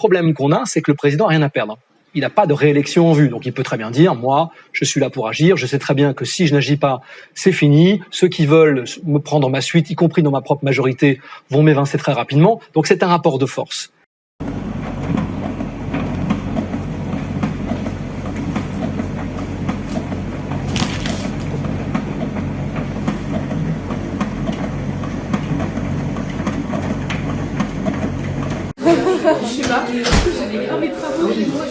problème qu'on a, c'est que le président n'a rien à perdre. Il n'a pas de réélection en vue, donc il peut très bien dire, moi, je suis là pour agir, je sais très bien que si je n'agis pas, c'est fini, ceux qui veulent me prendre ma suite, y compris dans ma propre majorité, vont m'évincer très rapidement, donc c'est un rapport de force. Je sais pas, j'avais grave mes travaux chez moi,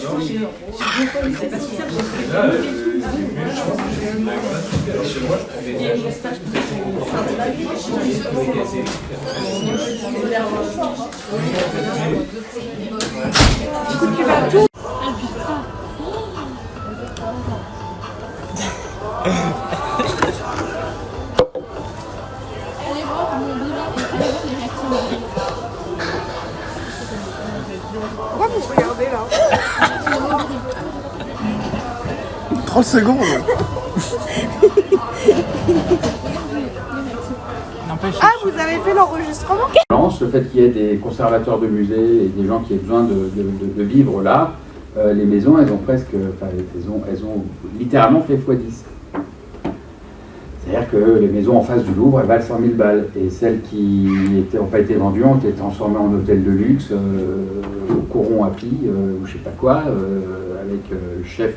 c'est pas si simple, Pourquoi vous regardez là 30 secondes. Ah, vous avez fait l'enregistrement? Le fait qu'il y ait des conservateurs de musées et des gens qui aient besoin de vivre là, les maisons, elles ont presque, elles ont littéralement fait x10. C'est-à-dire que les maisons en face du Louvre, elles valent 100 000 balles. Et celles qui n'ont pas été vendues ont été transformées en hôtels de luxe, au Coron à Pie, ou je sais pas quoi, avec chef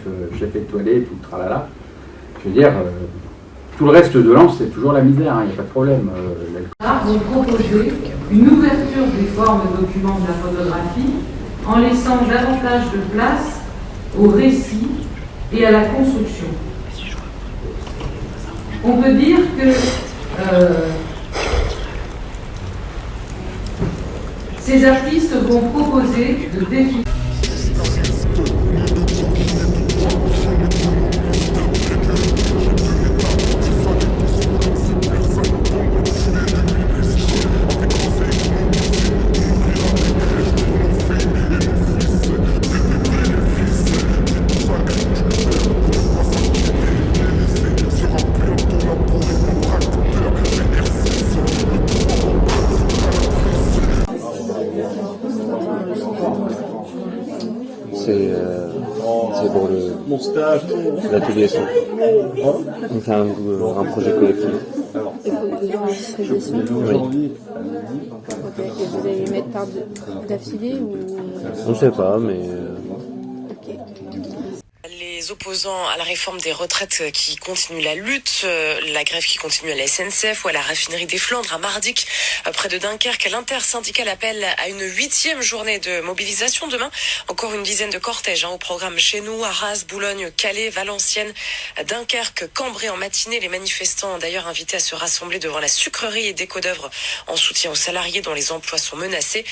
étoilé et tout le tralala. Je veux dire, tout le reste de Lens, c'est toujours la misère, il n'y a pas de problème. Vous proposez une ouverture des formes documents de la photographie en laissant davantage de place au récit et à la construction. On peut dire que ces artistes vont proposer de définir. C'est pour mon stage, l'atelier son. C'est un projet collectif. Il faut que vous enregistrez dessus. Oui. Ok. Et vous allez les mettre par d'affilée ou... On ne sait pas, mais... Ok. Les opposants à la réforme des retraites qui continuent la lutte, la grève qui continue à la SNCF ou à la raffinerie des Flandres, à Mardic, près de Dunkerque. L'intersyndicale appelle à une 8e journée de mobilisation demain. Encore une dizaine de cortèges au programme chez nous, Arras, Boulogne, Calais, Valenciennes, Dunkerque, Cambrai en matinée. Les manifestants ont d'ailleurs invités à se rassembler devant la sucrerie et déco d'œuvres en soutien aux salariés dont les emplois sont menacés.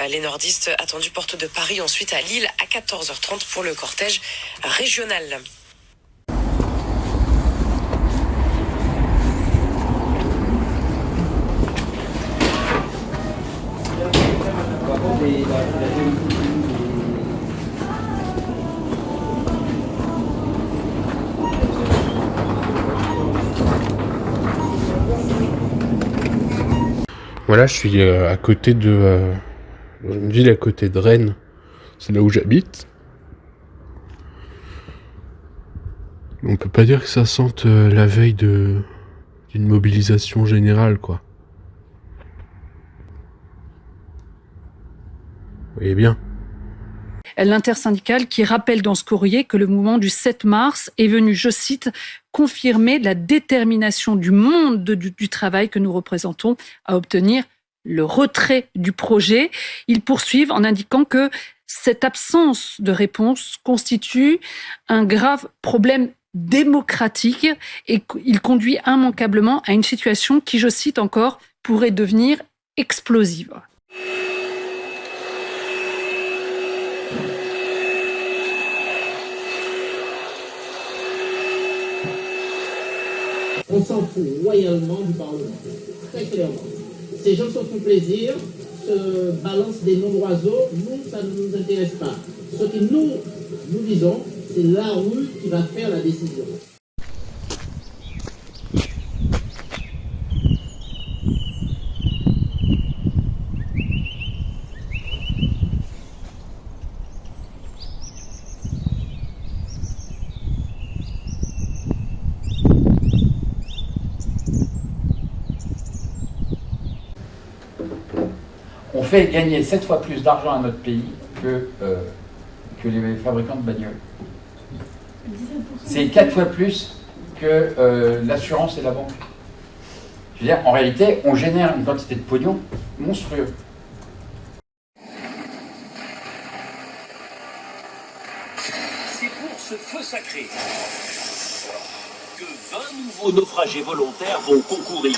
Les nordistes attendus porte de Paris, ensuite à Lille à 14h30 pour le cortège régional. Voilà, je suis à côté de... une ville à côté de Rennes. C'est là où j'habite. On peut pas dire que ça sente la veille d'une mobilisation générale, quoi. Vous voyez bien. L'intersyndicale qui rappelle dans ce courrier que le mouvement du 7 mars est venu, je cite, confirmer la détermination du monde du travail que nous représentons à obtenir le retrait du projet. Ils poursuivent en indiquant que cette absence de réponse constitue un grave problème démocratique et il conduit immanquablement à une situation qui, je cite encore, pourrait devenir explosive. On s'en fout royalement du Parlement, très clairement. Ces gens se font plaisir, se balancent des noms d'oiseaux, nous, ça ne nous intéresse pas. Ce que nous disons, c'est la rue qui va faire la décision. fait gagner 7 fois plus d'argent à notre pays que les fabricants de bagnoles. C'est 4 fois plus que l'assurance et la banque. Je veux dire, en réalité, on génère une quantité de pognon monstrueux. C'est pour ce feu sacré que 20 nouveaux naufragés volontaires vont concourir.